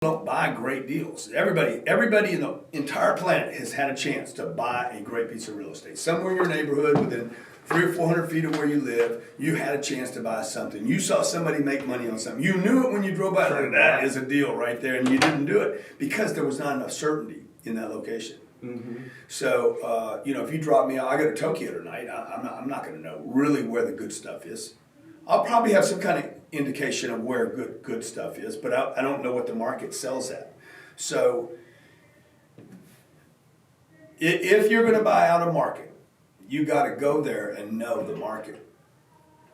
don't buy great deals. Everybody in the entire planet has had a chance to buy a great piece of real estate. Somewhere in your neighborhood, within 300 or 400 feet of where you live, you had a chance to buy something. You saw somebody make money on something. You knew it when you drove by. Sure, that is a deal right there, and you didn't do it because there was not enough certainty in that location. Mm-hmm. So, if you drop me out, I go to Tokyo tonight. I'm not going to know really where the good stuff is. I'll probably have some kind of indication of where good stuff is, but I don't know what the market sells at. So if you're going to buy out a market, you got to go there and know the market.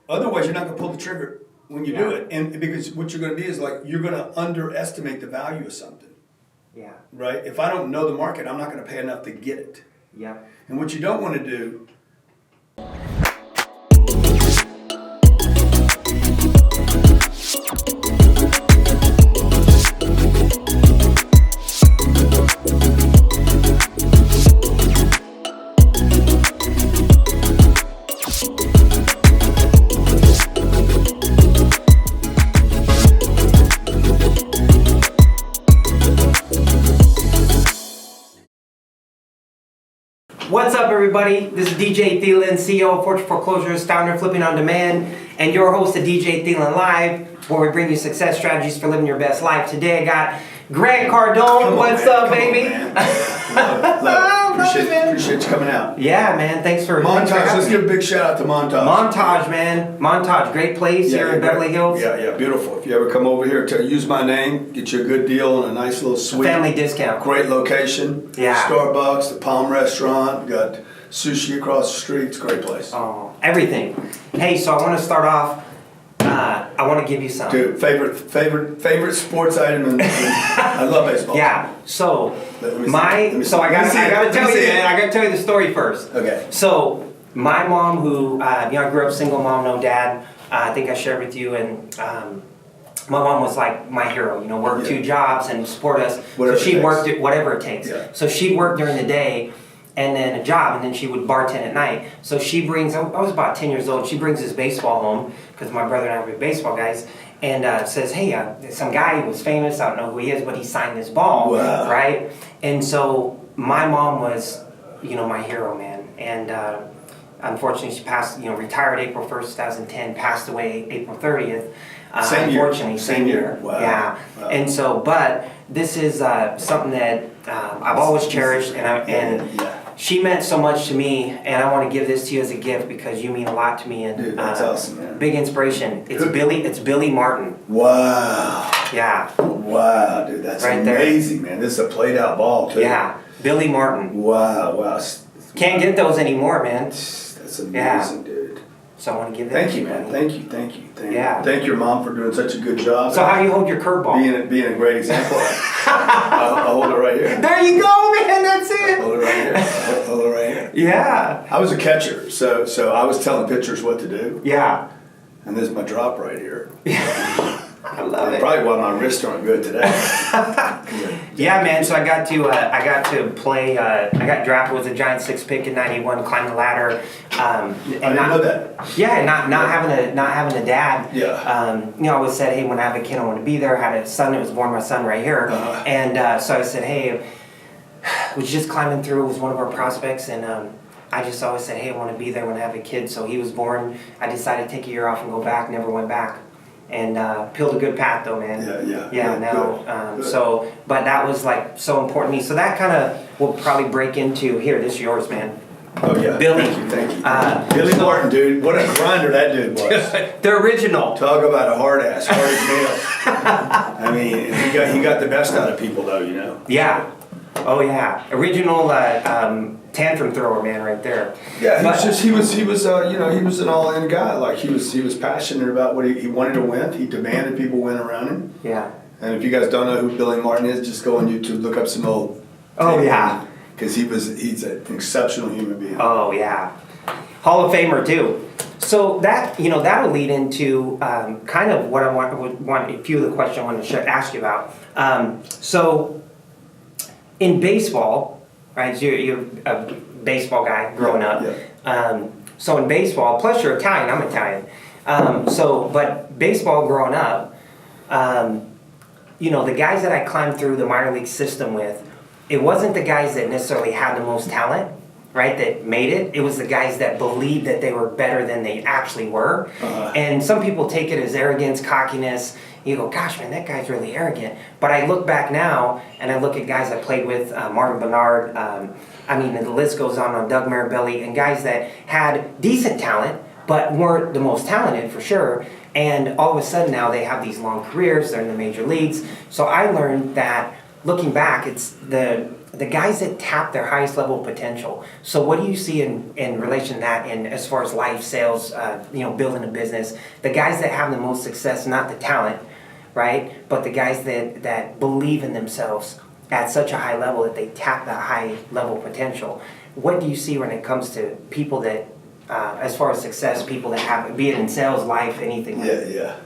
Otherwise, you're not going to pull the trigger when you do it, and because what you're going to be is like you're going to underestimate the value of something. Yeah. Right. If I don't know the market, I'm not going to pay enough to get it. Yeah. And what you don't want to do. What's up, everybody? This is DJ Thielen, CEO of Fortune Foreclosures, founder of Flipping on Demand, and your host of DJ Thielen Live, where we bring you success strategies for living your best life. Today I got Greg Cardone. What's up, baby? Appreciate you coming out. Yeah, man. Thanks for Montage. Let's give a big shout out to Montage. Montage, man. Montage, great place here in Beverly Hills. Yeah, beautiful. If you ever come over here, use my name, get you a good deal and a nice little suite. Family discount. Great location. Yeah. Starbucks, the Palm Restaurant, got sushi across the street. It's a great place. Oh, everything. Hey, so I want to start off. I want to give you something. Dude, favorite sports item. I love baseball. Yeah. So I gotta tell you, man. I gotta tell you the story first. Okay. So my mom, who I grew up single mom, no dad. I think I shared with you, and my mom was like my hero. Worked 2 jobs and support us. Whatever so she worked it, whatever it takes. Yeah. So she worked during the day. And then a job, and then she would bartend at night. So she brings, I was about 10 years old, she brings his baseball home, because my brother and I were baseball guys, and says, hey, some guy who was famous, I don't know who he is, but he signed this ball, right? And so my mom was, my hero, man. And unfortunately, she passed, retired April 1st, 2010, passed away April 30th. Unfortunately, same year. Wow. Yeah. Wow. And so, but this is something that I've always cherished, and she meant so much to me, and I want to give this to you as a gift because you mean a lot to me. And dude, that's awesome, man. Big inspiration. It's Billy Martin. Wow. Yeah. Wow, dude, that's right amazing, there. Man. This is a played out ball too. Yeah, Billy Martin. Wow. Can't get those anymore, man. That's amazing, dude. So I want to give that to you, man. Buddy. Thank you. Yeah. Thank your mom for doing such a good job. So how do you hold your curveball? Being a great example. I'll hold it right here. There you go, man. That's it. Hold it right here. Hold it right here. Yeah. I was a catcher, so I was telling pitchers what to do. Yeah. And this is my drop right here. I love it. Probably why my wrists aren't good today. Yeah, man. So I got to play. I got drafted with a Giant 6 pick in '91. Climbed the ladder. I didn't know that. Yeah, not having a dad. Yeah. I always said, hey, when I have a kid, I want to be there. I had a son that was born, my son right here, and so I said, hey, was just climbing through. It was one of our prospects, and I just always said, hey, I want to be there when I have a kid. So he was born. I decided to take a year off and go back. Never went back. And peeled a good path though, man. Yeah. Now, so, but that was like so important to me. So that kind of will probably break into here. This is yours, man. Oh yeah, Billy. Thank you. Billy Martin, dude. What a grinder that dude was. The original. Talk about a hard ass, hard as nails. I mean, he got the best out of people though, Yeah. Oh yeah. Original tantrum thrower, man, right there. Yeah, he was an all-in guy. Like he was passionate about what he wanted to win. He demanded people win around him. Yeah. And if you guys don't know who Billy Martin is, just go on YouTube, look up some old. Oh yeah. Because he's an exceptional human being. Oh yeah. Hall of Famer too. So that that'll lead into kind of what I want a few of the questions I wanted to ask you about. So in baseball, right? So you're a baseball guy growing up. Yeah. So in baseball, plus you're Italian. I'm Italian. But baseball growing up, the guys that I climbed through the minor league system with, it wasn't the guys that necessarily had the most talent, right, that made it. It was the guys that believed that they were better than they actually were. And some people take it as arrogance, cockiness. You go, gosh, man, that guy's really arrogant. But I look back now, and I look at guys I played with, Martin Bernard, the list goes on Doug Marabelli, and guys that had decent talent, but weren't the most talented for sure. And all of a sudden now they have these long careers, they're in the major leagues. So I learned that, looking back, it's the guys that tap their highest level potential. So what do you see in relation to that, in as far as life, sales, building a business? The guys that have the most success, not the talent, right? But the guys that believe in themselves at such a high level that they tap that high level potential. What do you see when it comes to people that, as far as success, people that have, be it in sales, life, anything? Yeah.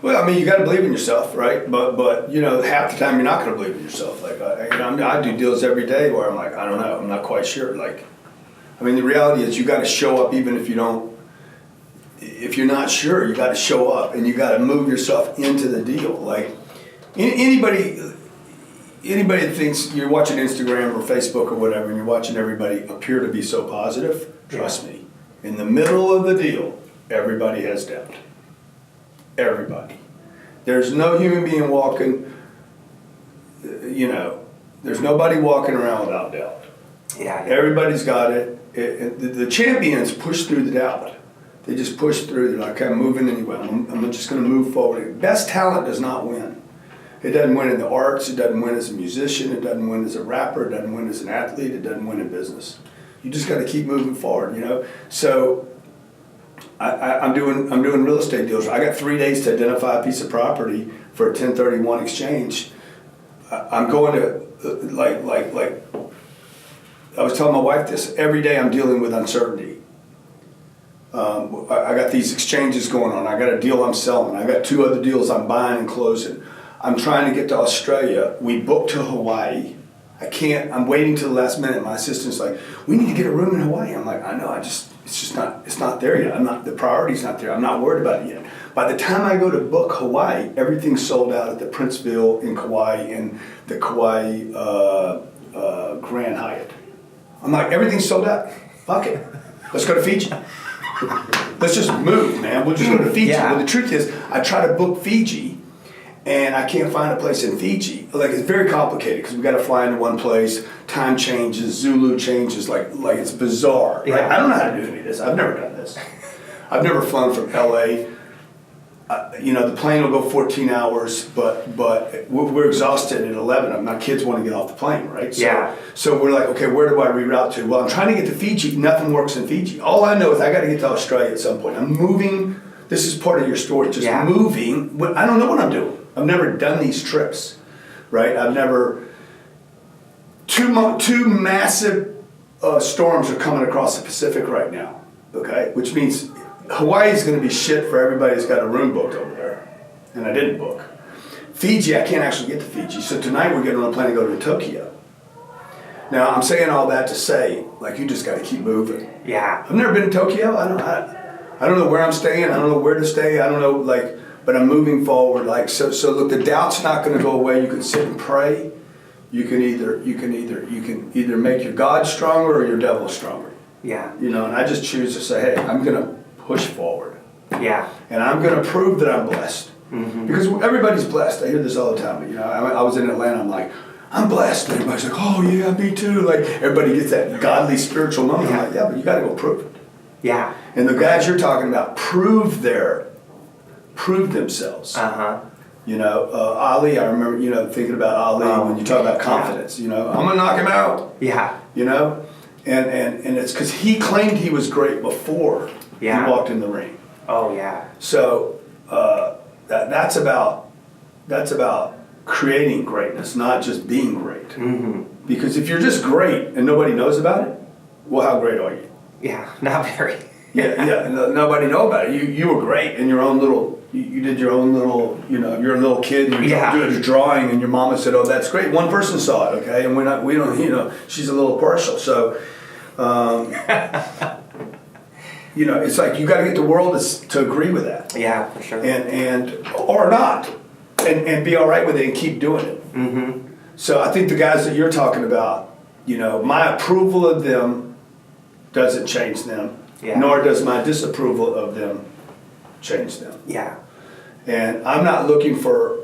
Well, you got to believe in yourself, right? But half the time you're not going to believe in yourself. Like I do deals every day where I'm like, I don't know, I'm not quite sure. The reality is you got to show up even if you don't. If you're not sure, you got to show up and you got to move yourself into the deal. Like anybody that thinks you're watching Instagram or Facebook or whatever, and you're watching everybody appear to be so positive, trust me, in the middle of the deal, everybody has doubt. Everybody. There's no human being walking, there's nobody walking around without doubt. Yeah. Everybody's got it. The champions push through the doubt. They just push through. They're like, I'm moving anyway. I'm just going to move forward. Best talent does not win. It doesn't win in the arts. It doesn't win as a musician. It doesn't win as a rapper. It doesn't win as an athlete. It doesn't win in business. You just got to keep moving forward, So I'm doing real estate deals. I got 3 days to identify a piece of property for a 1031 exchange. I'm going to like I was telling my wife this. Every day I'm dealing with uncertainty. I got these exchanges going on. I got a deal I'm selling. I got 2 other deals I'm buying and closing. I'm trying to get to Australia. We booked to Hawaii. I can't. I'm waiting till the last minute. My assistant's like, we need to get a room in Hawaii. I'm like, I know. It's not there yet. The priority's not there. I'm not worried about it yet. By the time I go to book Hawaii, everything's sold out at the Princeville in Kauai and the Kauai Grand Hyatt. I'm like, everything's sold out. Fuck it. Let's go to Fiji. Let's just move, man. We'll just go to Fiji. Yeah. But the truth is, I try to book Fiji, and I can't find a place in Fiji. It's very complicated because we got to fly into one place. Time changes, Zulu changes. Like it's bizarre. Right? Yeah. I don't know how to do any of this. I've never done this. I've never flown from LA. The plane will go 14 hours, but we're exhausted at 11. My kids want to get off the plane, right? So we're like, okay, where do I reroute to? Well, I'm trying to get to Fiji. Nothing works in Fiji. All I know is I got to get to Australia at some point. I'm moving. This is part of your story. Just moving. I don't know what I'm doing. I've never done these trips, right? I've never. Two massive storms are coming across the Pacific right now. Okay, which means Hawaii's going to be shit for everybody that's got a room booked over there, and I didn't book. Fiji, I can't actually get to Fiji, so tonight we're getting on a plane to go to Tokyo. Now, I'm saying all that to say, you just got to keep moving. Yeah. I've never been to Tokyo. I don't know where I'm staying. I don't know where to stay. I don't know, but I'm moving forward. So look, the doubt's not going to go away. You can sit and pray. You can either make your God stronger or your devil stronger. Yeah. And I just choose to say, hey, I'm going to push forward. Yeah. And I'm going to prove that I'm blessed. Mm-hmm. Because everybody's blessed. I hear this all the time. But, I was in Atlanta. I'm like, I'm blessed. And everybody's like, oh, yeah, me too. Everybody gets that godly spiritual moment. I'm like, yeah, but you got to go prove it. Yeah. And the guys you're talking about prove themselves. Uh-huh. Ali, I remember, thinking about Ali when you talk about confidence. I'm going to knock him out. Yeah. And it's because he claimed he was great before he walked in the ring. Oh, yeah. So that's about creating greatness, not just being great. Mm-hmm. Because if you're just great and nobody knows about it, well, how great are you? Yeah, not very. Nobody know about it. You were great in your own little. You did your own little. You're a little kid. And you're doing a drawing, and your mama said, "Oh, that's great." One person saw it, okay, and we don't. She's a little partial, so. It's like you got to get the world to agree with that. Yeah, for sure. And or not. and be all right with it and keep doing it. Mm-hmm. So I think the guys that you're talking about, my approval of them doesn't change them, nor does my disapproval of them change them. Yeah. And I'm not looking for,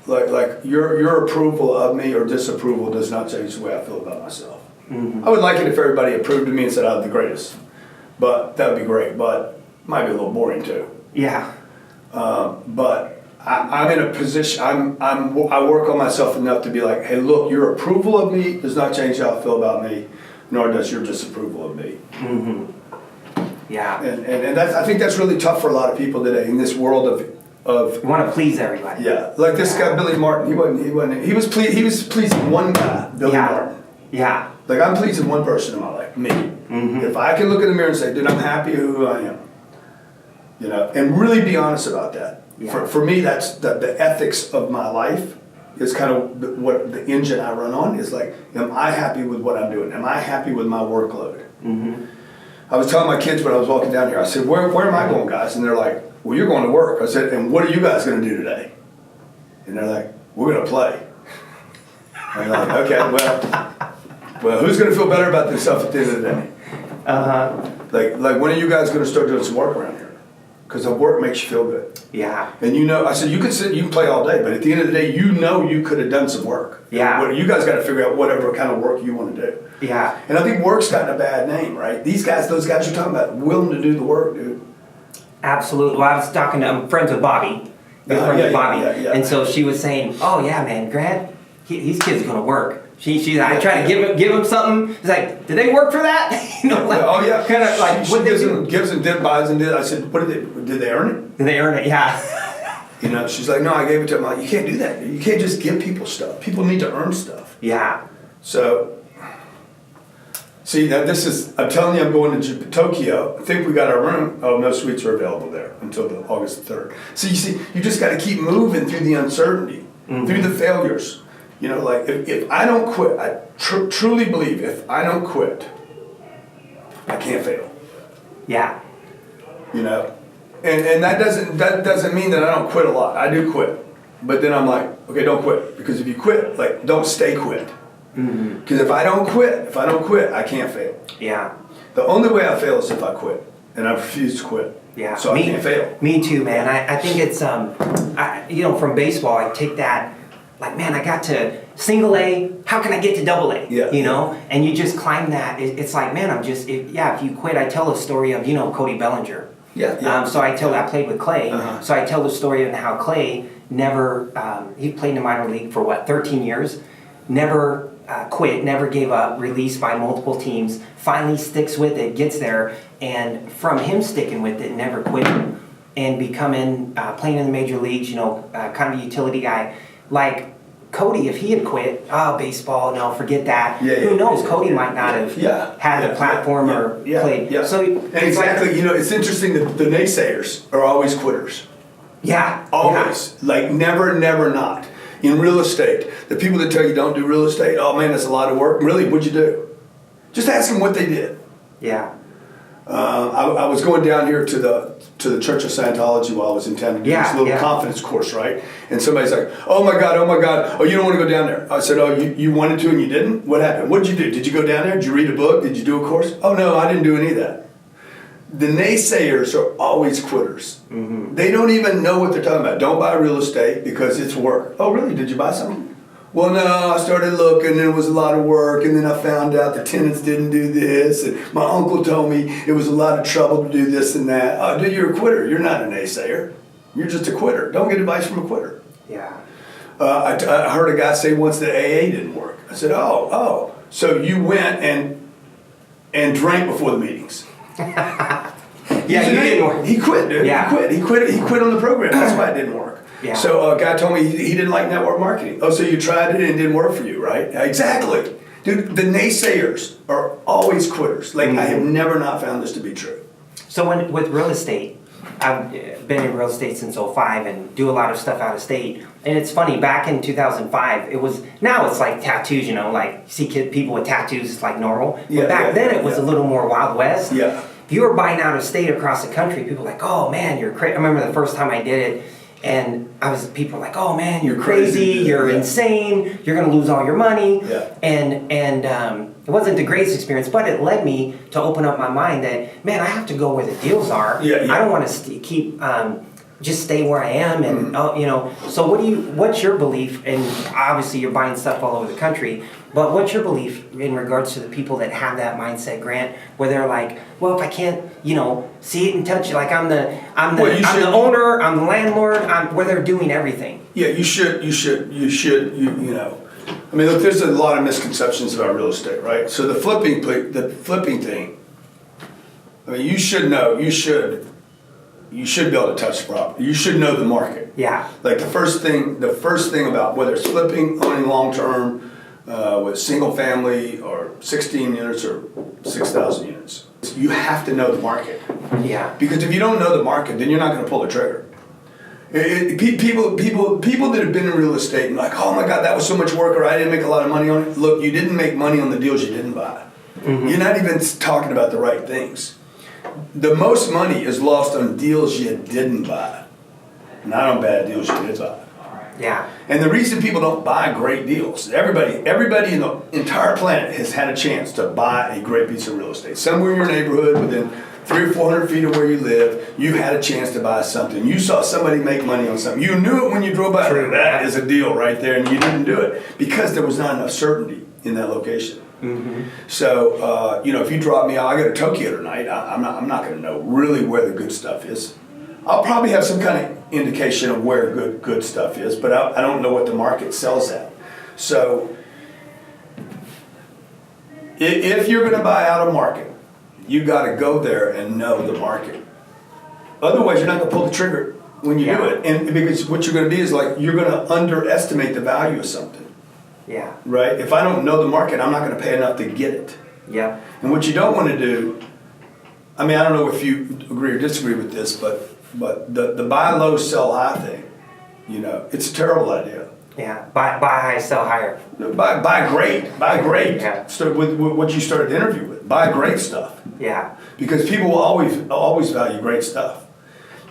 like your approval of me or disapproval does not change the way I feel about myself. Mm-hmm. I would like it if everybody approved of me and said I was the greatest, but that would be great. But it might be a little boring too. Yeah. But I'm in a position. I work on myself enough to be like, hey, look, your approval of me does not change how I feel about me, nor does your disapproval of me. Mm-hmm. Yeah. And that's, I think that's really tough for a lot of people today in this world of you want to please everybody. Yeah, like this guy Billy Martin. He was pleasing one guy, Billy Martin. Yeah. Like I'm pleasing one person in my life, me. Mm-hmm. If I can look in the mirror and say, dude, I'm happy with who I am, and really be honest about that. Yeah. For me, that's the ethics of my life is kind of what the engine I run on is like, am I happy with what I'm doing? Am I happy with my workload? Mm-hmm. I was telling my kids when I was walking down here, I said, where am I going, guys? And they're like, well, you're going to work. I said, and what are you guys going to do today? And they're like, we're going to play. And I'm like, okay, well, who's going to feel better about themselves at the end of the day? Uh-huh. Like when are you guys going to start doing some work around here? Because the work makes you feel good. Yeah. And I said, you can play all day, but at the end of the day, you could have done some work. Yeah. You guys got to figure out whatever kind of work you want to do. Yeah. And I think work's gotten a bad name, right? Those guys you're talking about, willing to do the work, dude. Absolutely. Well, I was I'm friends with Bobby. Yeah. And so she was saying, oh yeah, man, Grant, these kids are going to work. I try to give him something. It's like, did they work for that? Oh yeah. Kind of like what gives them buys and did. I said, what did they earn it? Did they earn it? Yeah. She's like, no, I gave it to them. I'm like, you can't do that. You can't just give people stuff. People need to earn stuff. Yeah. So, see, I'm telling you, I'm going to Tokyo. I think we got our room. Oh, no suites are available there until August 3rd. So you just got to keep moving through the uncertainty, through the failures. Like if I don't quit, I truly believe if I don't quit, I can't fail. Yeah. And that doesn't mean that I don't quit a lot. I do quit, but then I'm like, okay, don't quit, because if you quit, like don't stay quit. Because if I don't quit, I can't fail. Yeah. The only way I fail is if I quit, and I refuse to quit. Yeah. So I can't fail. Me too, man. I think it's from baseball, I take that. Like, man, I got to single A, how can I get to double A? Yeah. And you just climb that. It's like, man, if you quit, I tell the story of, Cody Bellinger. Yeah. So I played with Clay. Uh-huh. So I tell the story of how Clay never, he played in the minor league for 13 years, never quit, never gave up, released by multiple teams, finally sticks with it, gets there, and from him sticking with it, never quitting, and becoming, playing in the major leagues, kind of a utility guy. Like Cody, if he had quit, baseball, no, forget that. Who knows? Cody might not have had the platform or played. Yeah. So and exactly, it's interesting that the naysayers are always quitters. Yeah. Always. Yeah. Like never not. In real estate, the people that tell you don't do real estate, oh man, that's a lot of work. Really, what'd you do? Just ask them what they did. Yeah. I was going down here to the Church of Scientology while I was in town to do this little confidence course, right? And somebody's like, oh my God, oh, you don't want to go down there. I said, oh, you wanted to and you didn't? What happened? What did you do? Did you go down there? Did you read a book? Did you do a course? Oh no, I didn't do any of that. The naysayers are always quitters. Mm-hmm. They don't even know what they're talking about. Don't buy real estate because it's work. Oh really? Did you buy something? Well, no, I started looking and it was a lot of work, and then I found out the tenants didn't do this, and my uncle told me it was a lot of trouble to do this and that. Oh, dude, you're a quitter. You're not a naysayer. You're just a quitter. Don't get advice from a quitter. Yeah. I heard a guy say once that AA didn't work. I said, oh, so you went and drank before the meetings. Yeah, you didn't work. He quit, dude. Yeah. He quit on the program. That's why it didn't work. Yeah. So a guy told me he didn't like network marketing. Oh, so you tried it and it didn't work for you, right? Exactly. Dude, the naysayers are always quitters. Like, I have never not found this to be true. So with real estate, I've been in real estate since 2005 and do a lot of stuff out of state. And it's funny, back in 2005, now it's like tattoos, like you see people with tattoos, it's like normal. But back then it was a little more Wild West. Yeah. If you were buying out of state across the country, people were like, oh man, you're crazy. I remember the first time I did it, And people were like, oh man, you're crazy, crazy, you're insane, you're gonna lose all your money. Yeah. And it wasn't the greatest experience, but it led me to open up my mind that, man, I have to go where the deals are. Yeah. I don't want to keep just stay where I am, and So what's your belief? And obviously, you're buying stuff all over the country. But what's your belief in regards to the people that have that mindset, Grant, where they're like, well, if I can't, see it and touch it, like I'm the owner, I'm the landlord, where they're doing everything. Yeah, you should. I mean, look, there's a lot of misconceptions about real estate, right? So the flipping thing. I mean, you should know. You should be able to touch the property. You should know the market. Yeah. Like the first thing about whether it's flipping, owning long term, with single family or 16 units or 6,000 units, you have to know the market. Yeah. Because if you don't know the market, then you're not going to pull the trigger. People that have been in real estate and like, oh my God, that was so much work, or I didn't make a lot of money on it. Look, you didn't make money on the deals you didn't buy. Mm-hmm. You're not even talking about the right things. The most money is lost on deals you didn't buy, not on bad deals you did buy. Yeah. And the reason people don't buy great deals, everybody in the entire planet has had a chance to buy a great piece of real estate. Somewhere in your neighborhood, within 300 or 400 feet of where you live, you had a chance to buy something. You saw somebody make money on something. You knew it when you drove by. True. That is a deal right there, and you didn't do it because there was not enough certainty in that location. Mm-hmm. So, if you drop me out, I go to Tokyo tonight, I'm not going to know really where the good stuff is. I'll probably have some kind of indication of where good stuff is, but I don't know what the market sells at. So if you're going to buy out a market, you got to go there and know the market. Otherwise, you're not going to pull the trigger when you do it. And because what you're going to be is like you're going to underestimate the value of something. Yeah. Right? If I don't know the market, I'm not going to pay enough to get it. Yeah. And what you don't want to do, I mean, I don't know if you agree or disagree with this, but the buy low, sell high thing, it's a terrible idea. Yeah, buy high, sell higher. Buy great. Yeah. Start with what you started the interview with. Buy great stuff. Yeah. Because people will always value great stuff.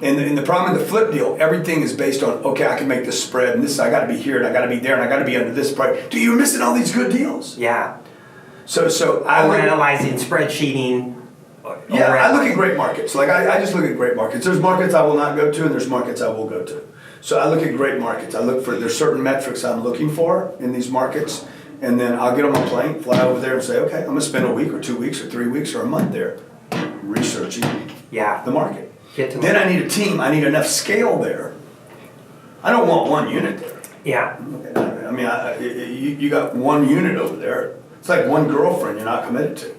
And the problem with the flip deal, everything is based on, okay, I can make this spread, and this, I got to be here, and I got to be there, and I got to be under this price. Dude, you're missing all these good deals. Yeah. So overanalyzing, spreadsheeting. Yeah, I look at great markets. Like I just look at great markets. There's markets I will not go to, and there's markets I will go to. So I look at great markets. There's certain metrics I'm looking for in these markets, and then I'll get on my plane, fly over there, and say, okay, I'm gonna spend a week or 2 weeks or 3 weeks or a month there, researching the market. Then I need a team. I need enough scale there. I don't want one unit there. Yeah. I mean, you got one unit over there. It's like one girlfriend you're not committed to.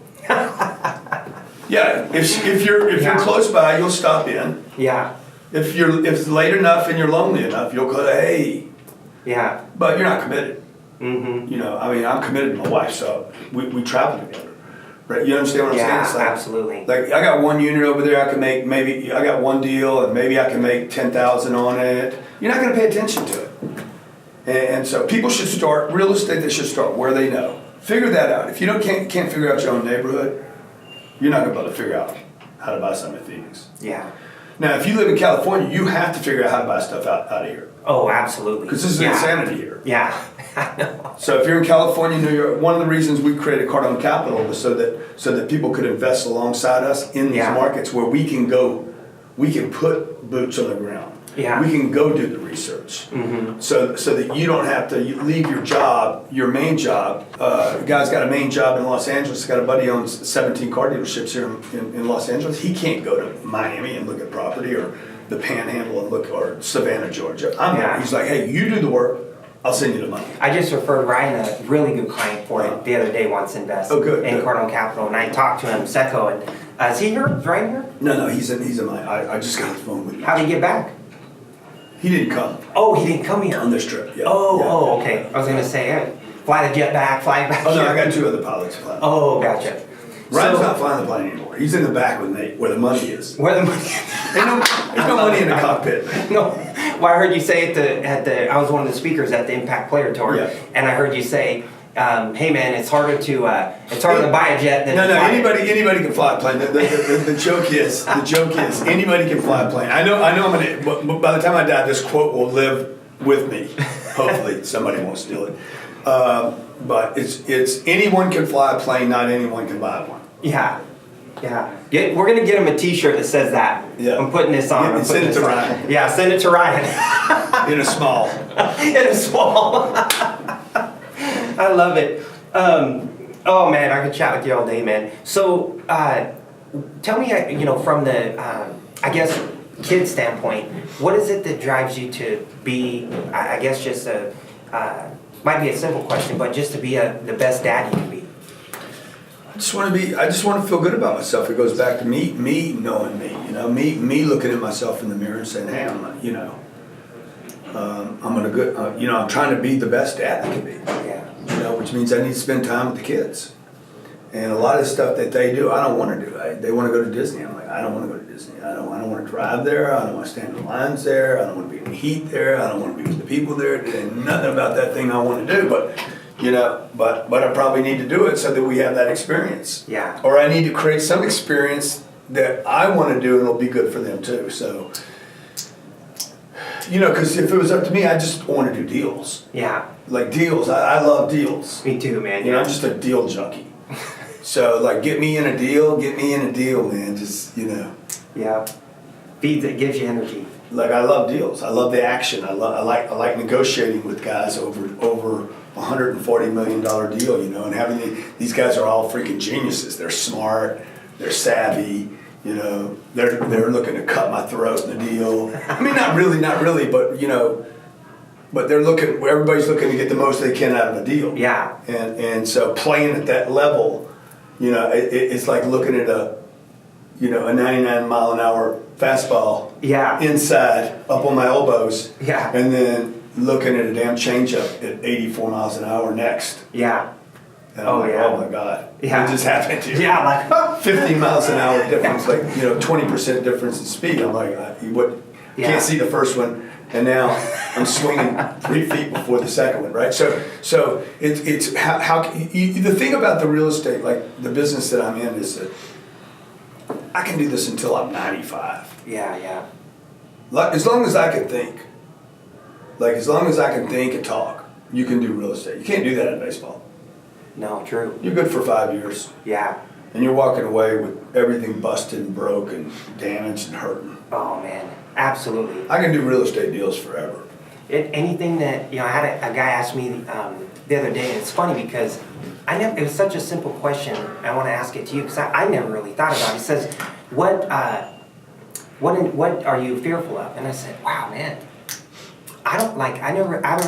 Yeah, if you're close by, you'll stop in. Yeah. If it's late enough and you're lonely enough, you'll go, hey. Yeah. But you're not committed. Mm-hmm. I mean, I'm committed to my wife, so we travel together. Right? You understand what I'm saying? It's like, absolutely. Like I got one unit over there, I can make I got one deal, and maybe I can make 10,000 on it. You're not going to pay attention to it. And so people should start real estate. They should start where they know. Figure that out. If you can't figure out your own neighborhood, you're not going to be able to figure out how to buy something in Phoenix. Yeah. Now, if you live in California, you have to figure out how to buy stuff out of here. Oh, absolutely. Because this is insanity here. Yeah. I know. So if you're in California, New York, one of the reasons we created Cardone Capital was so that people could invest alongside us in these markets where we can put boots on the ground. Yeah. We can go do the research. Mm-hmm. So that you don't have to leave your job, your main job. The guy's got a main job in Los Angeles. Got a buddy who owns 17 car dealerships here in Los Angeles. He can't go to Miami and look at property, or the Panhandle and look, or Savannah, Georgia. He's like, hey, you do the work. I'll send you the money. I just referred Ryan, a really good client for it, the other day, wants to invest in Cardone Capital, and I talked to him, Seco, and is he here? Is Ryan here? No, he's in my. I just got the phone with him. How did he get back? He didn't come. Oh, he didn't come here on this trip. Yeah. Okay. I was gonna say, fly the jet back, fly back. Oh no, I got 2 other pilots flying. Oh, gotcha. Ryan's not flying the plane anymore. He's in the back with Nate, where the money is. Where the money? There's no money in the cockpit. No. Well, I heard you say at the I was one of the speakers at the Impact Player Tour, and I heard you say, hey man, it's harder to buy a jet than no, to fly anybody can fly a plane. The joke is anybody can fly a plane. I know I'm gonna. By the time I die, this quote will live with me. Hopefully, somebody won't steal it. But it's anyone can fly a plane, not anyone can buy one. Yeah. We're gonna get him a T-shirt that says that. Yeah. I'm putting this on. Yeah, send it to Ryan. Yeah, send it to Ryan. In a small. In a small. I love it. Oh man, I could chat with you all day, man. So, tell me, from the, I guess, kid standpoint, what is it that drives you to be, I guess, just might be a simple question, but just to be the best dad you can be? I just want to feel good about myself. It goes back to me knowing me, me looking at myself in the mirror and saying, hey, I'm trying to be the best dad I can be. Yeah. Which means I need to spend time with the kids. And a lot of the stuff that they do, I don't want to do. They want to go to Disney. I'm like, I don't want to go to Disney. I don't want to drive there. I don't want to stand in lines there. I don't want to be in the heat there. I don't want to be with the people there. There's nothing about that thing I want to do. But I probably need to do it so that we have that experience. Yeah. Or I need to create some experience that I want to do and it'll be good for them too. So, because if it was up to me, I just want to do deals. Yeah. Like deals. I love deals. Me too, man. I'm just a deal junkie. So get me in a deal, man. Just, Yeah. Feeds it, gives you energy. Like I love deals. I love the action. I like negotiating with guys over $140 million deal, and having these guys are all freaking geniuses. They're smart, they're savvy, they're looking to cut my throat in the deal. I mean, not really, but they're everybody's looking to get the most they can out of a deal. Yeah. And so playing at that level, it's like looking at a 99 mile an hour fastball. Yeah. Inside, up on my elbows. Yeah. And then looking at a damn changeup at 84 miles an hour next. Yeah. And I'm oh my God. Yeah. It just happened to you. Yeah, like 15 miles an hour difference, 20% difference in speed. I'm like, you can't see the first one, and now I'm swinging 3 feet before the second one, right? So it's how the thing about the real estate, like the business that I'm in, is that I can do this until I'm 95. Yeah. Like, as long as I can think. As long as I can think and talk, you can do real estate. You can't do that in baseball. No, true. You're good for 5 years. Yeah. And you're walking away with everything busted and broke and damaged and hurting. Oh man, absolutely. I can do real estate deals forever. Anything that, I had a guy ask me the other day, and it's funny because it was such a simple question. I want to ask it to you because I never really thought about it. He says, what are you fearful of? And I said, wow, man, I haven't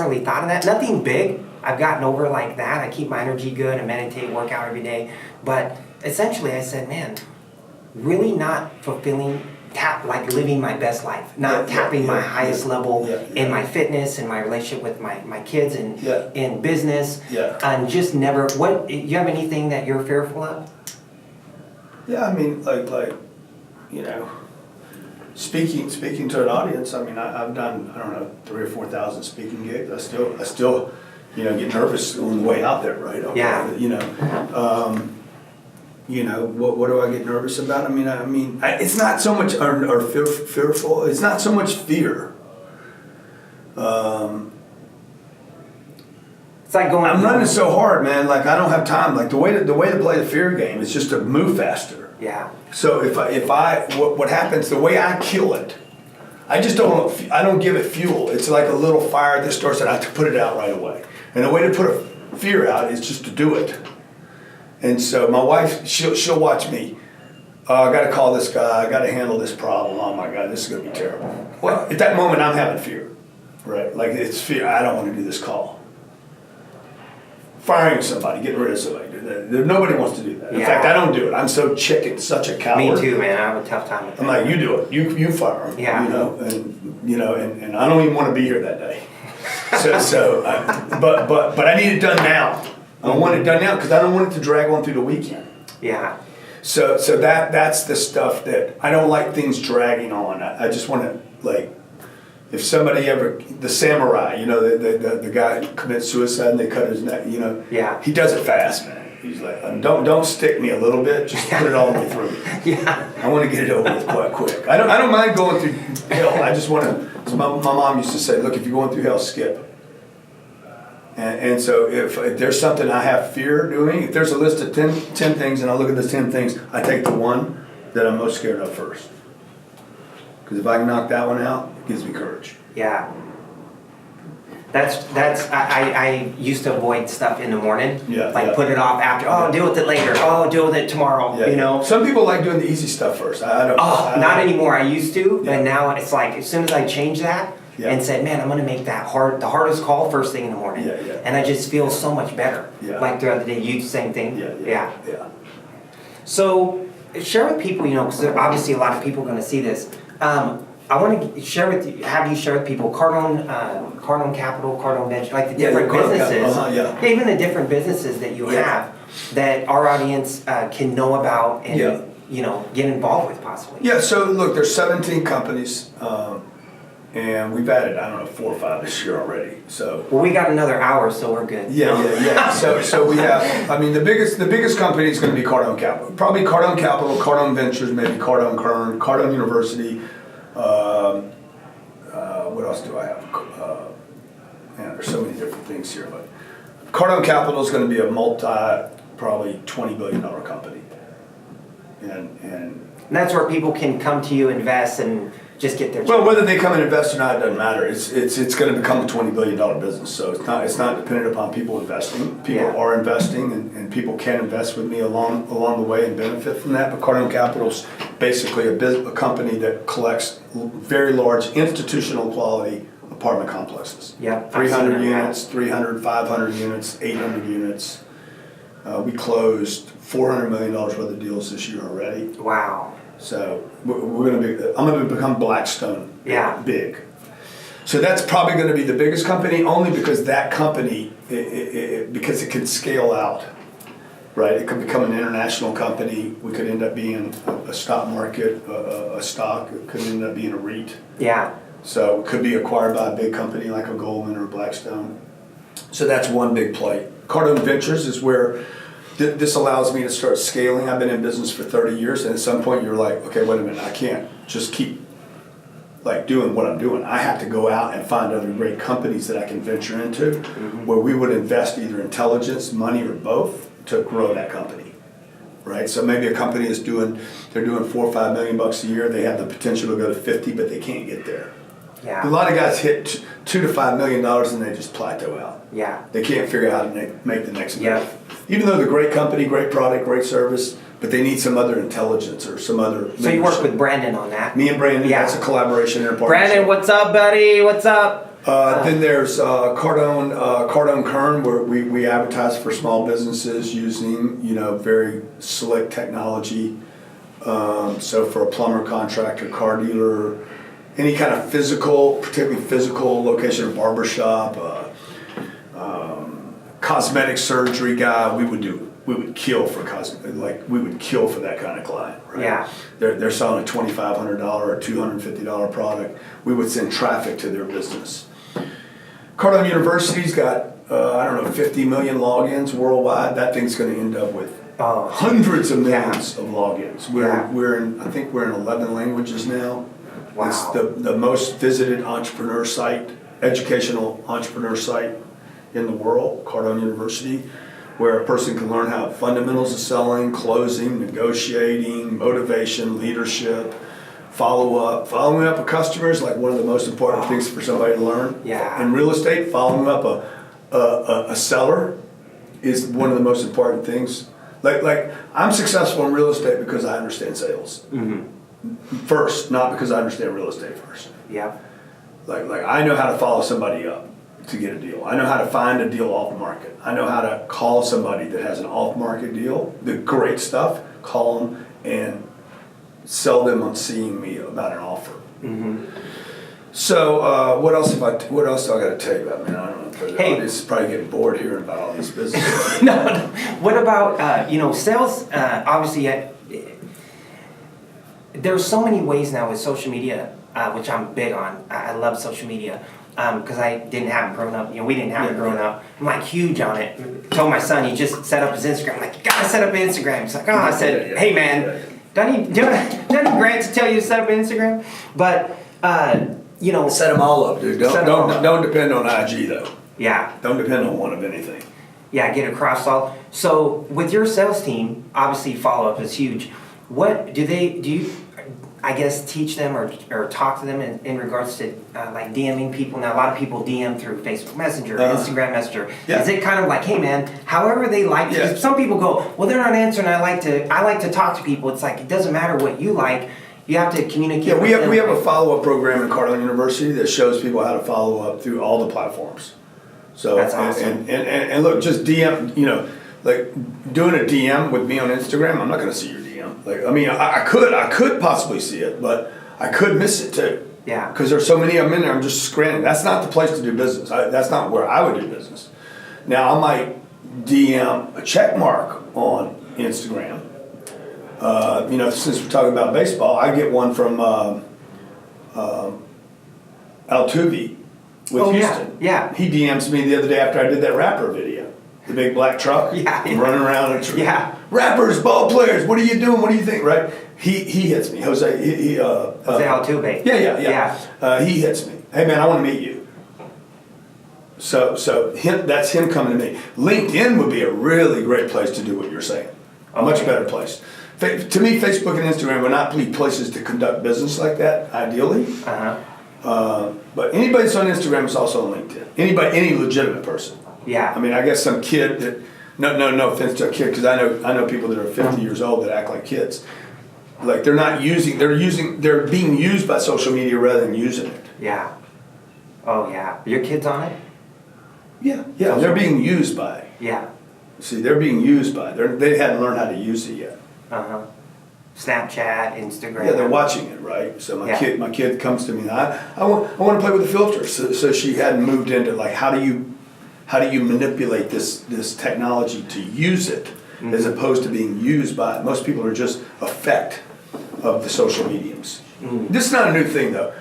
really thought of that. Nothing big. I've gotten over like that. I keep my energy good. I meditate, work out every day. But essentially I said, man, really not fulfilling, living my best life, not tapping my highest level in my fitness and my relationship with my kids and in business. Yeah. And just never, you have anything that you're fearful of? Yeah, I mean, speaking to an audience. I mean, I've done, 3,000 or 4,000 speaking gigs. I still, get nervous on the way out there, right? Yeah. What do I get nervous about? I mean, it's not so much or fearful. It's not so much fear. It's like going. I'm running so hard, man. Like I don't have time. Like the way to play the fear game is just to move faster. Yeah. So what happens? The way I kill it, I don't give it fuel. It's like a little fire that starts, and I have to put it out right away. And the way to put a fear out is just to do it. And so my wife, she'll watch me. I got to call this guy. I got to handle this problem. Oh my God, this is going to be terrible. Well, at that moment, I'm having fear, right? Like it's fear. I don't want to do this call. Firing somebody, getting rid of somebody. Nobody wants to do that. In fact, I don't do it. I'm so such a coward. Me too, man. I have a tough time with that. I'm like, you do it. You fire them. Yeah. And I don't even want to be here that day. But I need it done now. I want it done now because I don't want it to drag on through the weekend. Yeah. So that's the stuff that I don't like things dragging on. I just want to if somebody the samurai, the guy who commits suicide and they cut his neck, Yeah. he does it fast, man. He's like, don't stick me a little bit, just put it all the way through. Yeah. I want to get it over with quite quick. I don't mind going through hell. I just want to. So my mom used to say, look, if you're going through hell, skip. And so if there's something I have fear doing, if there's a list of 10 things and I look at those 10 things, I take the one that I'm most scared of first. Because if I can knock that one out, it gives me courage. Yeah. I used to avoid stuff in the morning. Yeah. Put it off after. Oh, deal with it later. Oh, deal with it tomorrow. Yeah. Some people like doing the easy stuff first. I don't. Not anymore. I used to, Yeah. but now it's like as soon as I change that and said, man, I'm gonna make the hardest call first thing in the morning. Yeah. And I just feel so much better. Yeah. Like throughout the day, you same thing. Yeah. So share with people, because obviously a lot of people are gonna see this. I want to have you share with people Cardone Capital, Cardone Venture, like the different businesses. Even the different businesses that you have that our audience can know about and get involved with possibly. Yeah. So look, there's 17 companies, and we've added 4 or 5 this year already. So we got another hour, so we're good. Yeah. So we have. The biggest company is going to be Cardone Capital. Probably Cardone Capital, Cardone Ventures, maybe Cardone Kern, Cardone University. What else do I have? There's so many different things here, but Cardone Capital is going to be a probably $20 billion company, and that's where people can come to you, invest, and just get their. Well, whether they come and invest or not, it doesn't matter. It's going to become a $20 billion business, so it's not dependent upon people investing. People are investing, and people can invest with me along the way and benefit from that. But Cardone Capital is basically a company that collects very large institutional quality apartment complexes. Yeah, 300 units, 300, 500 units, 800 units. We closed $400 million worth of deals this year already. Wow. So I'm going to become Blackstone. Big. So that's probably going to be the biggest company, only because that company, because it can scale out, right? It could become an international company. We could end up being a stock market, a stock. It could end up being a REIT. Yeah. So it could be acquired by a big company like a Goldman or a Blackstone. So that's one big play. Cardone Ventures is where this allows me to start scaling. I've been in business for 30 years, and at some point you're like, okay, wait a minute, I can't just keep doing what I'm doing. I have to go out and find other great companies that I can venture into, where we would invest either intelligence, money, or both to grow that company, right? So maybe a company is doing 4 or 5 million bucks a year. They have the potential to go to 50, but they can't get there. Yeah. A lot of guys hit $2 to $5 million and they just plateau out. Yeah. They can't figure out how to make the next move. Even though they're a great company, great product, great service, but they need some other intelligence or some other. So you work with Brandon on that? Me and Brandon. That's a collaboration and a partnership. Brandon, what's up, buddy? What's up? Then there's Cardone Kern, where we advertise for small businesses using very slick technology. So for a plumber, contractor, car dealer, any kind of particularly physical location, a barbershop, cosmetic surgery guy, we would kill for that kind of client, right? Yeah. They're selling a $2,500 or $250 product. We would send traffic to their business. Cardone University's got 50 million logins worldwide. That thing's going to end up with hundreds of millions of logins. I think we're in 11 languages now. Wow. It's the most visited entrepreneur site, educational entrepreneur site in the world, Cardone University, where a person can learn how fundamentals of selling, closing, negotiating, motivation, leadership, following up with customers, like one of the most important things for somebody to learn. Yeah. In real estate, following up a seller is one of the most important things. Like I'm successful in real estate because I understand sales. First, not because I understand real estate first. Yeah. Like I know how to follow somebody up to get a deal. I know how to find a deal off market. I know how to call somebody that has an off market deal, the great stuff, call them and sell them on seeing me about an offer. So what else do I got to tell you about, man? I don't know. The audience is probably getting bored hearing about all these businesses. No. What about sales? Obviously, there's so many ways now with social media which I'm big on. I love social media. Because I didn't have it growing up. We didn't have it growing up. I'm like huge on it. Told my son, he just set up his Instagram. I'm like, you gotta set up an Instagram. He's like, oh, I said, hey man, do I need Grant to tell you to set up an Instagram? But, set them all up, dude. Don't depend on IG though. Yeah. Don't depend on one of anything. Yeah, get across all. So with your sales team, obviously follow-up is huge. What do you, I guess, teach them or talk to them in regards to like DMing people? Now, a lot of people DM through Facebook Messenger, Instagram Messenger. Yeah. Is it kind of like, hey man, however they like to, some people go, well, they're not answering, I like to talk to people. It's like, it doesn't matter what you like, you have to communicate. Yeah, we have a follow-up program at Cardone University that shows people how to follow up through all the platforms. So that's awesome. And look, just DM, like doing a DM with me on Instagram, I'm not gonna see your DM. Like, I mean, I could possibly see it, but I could miss it too. Yeah. Because there's so many of them in there, I'm just scrambling. That's not the place to do business. That's not where I would do business. Now, I might DM a check mark on Instagram. Since we're talking about baseball, I get one from Altuve with Houston. Yeah. He DMs me the other day after I did that rapper video. The big black truck. Yeah. Running around a tree. Yeah. Rappers, ball players, what are you doing? What do you think? Right? He hits me. Jose Altuve. Yeah. He hits me. Hey man, I want to meet you. So that's him coming to me. LinkedIn would be a really great place to do what you're saying. A much better place. To me, Facebook and Instagram would not be places to conduct business like that, ideally. But anybody that's on Instagram is also on LinkedIn. Any legitimate person. Yeah. I mean, I guess some kid that, no offense to a kid, because I know people that are 50 years old that act like kids. Like they're being used by social media rather than using it. Yeah. Oh yeah. Your kids on it? Yeah. They're being used by it. Yeah. See, they're being used by it. They hadn't learned how to use it yet. Snapchat, Instagram. Yeah, they're watching it, right? So my kid comes to me and I want to play with the filters. So she hadn't moved into like how do you manipulate this technology to use it as opposed to being used by it. Most people are just effect of the social mediums. This is not a new thing though.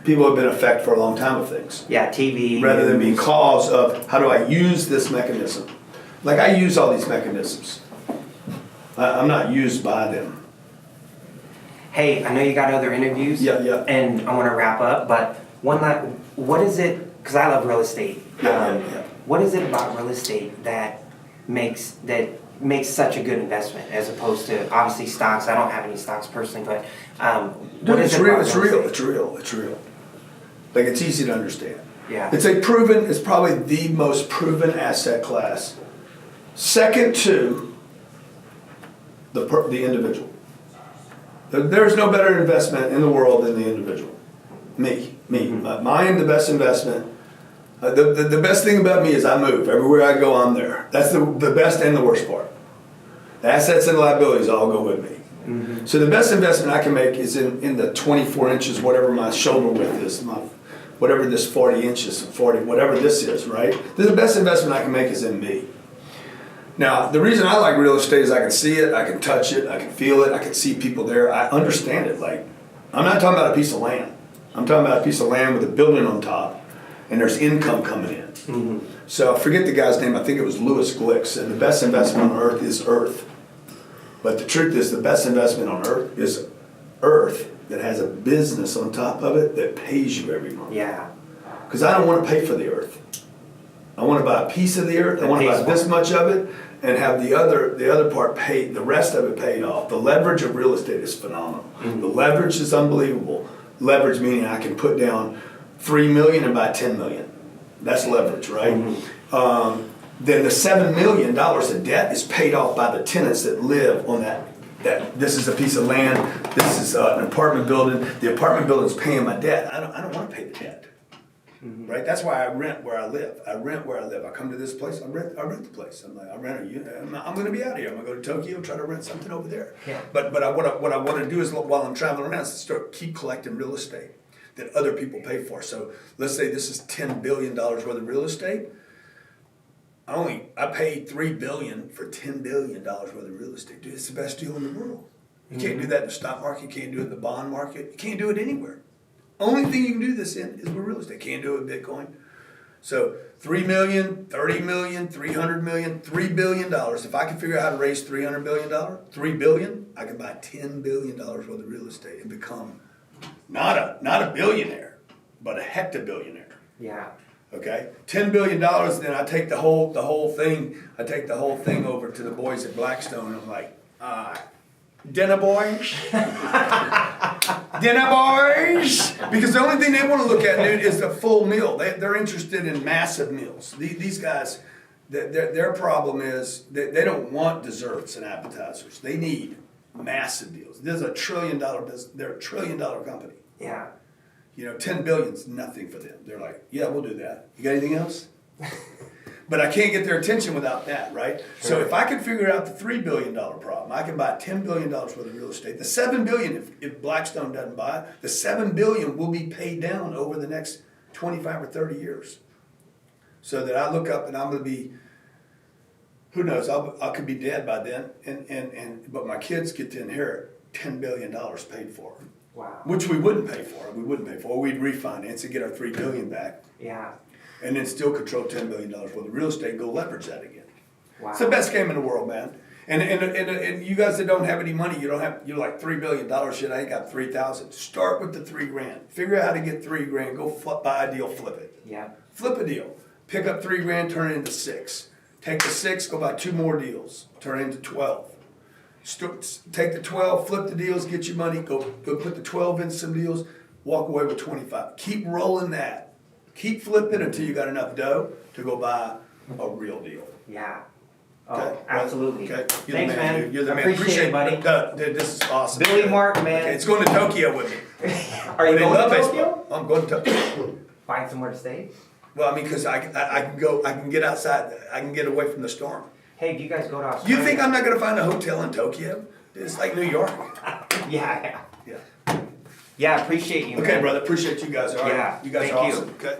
People have been effect for a long time of things. Yeah, TV. Rather than being cause of how do I use this mechanism. Like I use all these mechanisms. I'm not used by them. Hey, I know you got other interviews. Yeah. And I want to wrap up, but what is it, because I love real estate. What is it about real estate that makes such a good investment as opposed to obviously stocks? I don't have any stocks personally, but It's real. Like it's easy to understand. Yeah. It's probably the most proven asset class. Second to the individual. There's no better investment in the world than the individual. Me. I am the best investment. The best thing about me is I move. Everywhere I go, I'm there. That's the best and the worst part. The assets and liabilities all go with me. So the best investment I can make is in the 24 inches, whatever my shoulder width is, whatever this 40 inches, whatever this is, right? The best investment I can make is in me. Now, the reason I like real estate is I can see it, I can touch it, I can feel it, I can see people there, I understand it. Like, I'm not talking about a piece of land. I'm talking about a piece of land with a building on top, and there's income coming in. So I forget the guy's name, I think it was Lewis Glick, said the best investment on earth is earth. But the truth is the best investment on earth is earth that has a business on top of it that pays you every month. Yeah. Because I don't want to pay for the earth. I want to buy a piece of the earth. I want to buy this much of it and have the other part paid, the rest of it paid off. The leverage of real estate is phenomenal. The leverage is unbelievable. Leverage meaning I can put down $3 million and buy $10 million. That's leverage, right? Then the $7 million of debt is paid off by the tenants that live on that. This is a piece of land. This is an apartment building. The apartment building is paying my debt. I don't want to pay the debt. Right? That's why I rent where I live. I come to this place, I rent the place. I'm like, I rent a unit. I'm going to be out of here. I'm going to go to Tokyo, try to rent something over there. Yeah. But what I want to do is while I'm traveling around is keep collecting real estate that other people pay for. So let's say this is $10 billion worth of real estate. I paid $3 billion for $10 billion worth of real estate. Dude, it's the best deal in the world. You can't do that in the stock market. You can't do it in the bond market. You can't do it anywhere. Only thing you can do this in is with real estate. Can't do it with Bitcoin. So 3 million, 30 million, 300 million, $3 billion. If I can figure out how to raise $300 billion, $3 billion, I can buy $10 billion worth of real estate and become not a billionaire, but a hectobillionaire. Yeah. Okay, $10 billion. Then I take the whole thing. I take the whole thing over to the boys at Blackstone. I'm like, dinner boys, dinner boys. Because the only thing they want to look at, dude, is the full meal. They're interested in massive meals. These guys, their problem is they don't want desserts and appetizers. They need massive deals. This is $1 trillion business. They're $1 trillion company. Yeah. You know, 10 billion's nothing for them. They're like, yeah, we'll do that. You got anything else? But I can't get their attention without that, right? Sure. So if I can figure out the $3 billion problem, I can buy $10 billion worth of real estate. The $7 billion, if Blackstone doesn't buy it, the $7 billion will be paid down over the next 25 or 30 years. So that I look up and I'm going to be, who knows, I could be dead by then, but my kids get to inherit $10 billion paid for. Wow. Which we wouldn't pay for. Or we'd refinance and get our $3 billion back. Yeah. And then still control $10 billion worth of real estate and go leverage that again. Wow. It's the best game in the world, man. And you guys that don't have any money, you're like $3 billion. Shit, I ain't got 3,000. Start with the $3,000. Figure out how to get $3,000. Go buy a deal, flip it. Yeah. Flip a deal. Pick up $3,000, turn it into 6. Take the 6, go buy 2 more deals. Turn it into 12. Take the 12, flip the deals, get your money, go put the 12 in some deals, walk away with 25. Keep rolling that. Keep flipping until you got enough dough to go buy a real deal. Yeah. Oh, Okay? absolutely. Okay. You're Thanks, the man. man. You're the man. Appreciate it, buddy. Dude, this is awesome. Billy Mark, man. Okay, it's going to Tokyo with me. Are you They going love to baseball. Tokyo? I'm going to Tokyo. Find somewhere to stay? Well, I mean, because I can get outside, I can get away from the storm. Hey, do you guys go to Australia? You think I'm not going to find a hotel in Tokyo? It's like New York. Yeah. Yeah. Yeah, appreciate you, man. Okay, brother. Appreciate you guys. All right. Yeah, You guys thank are you. awesome. Okay.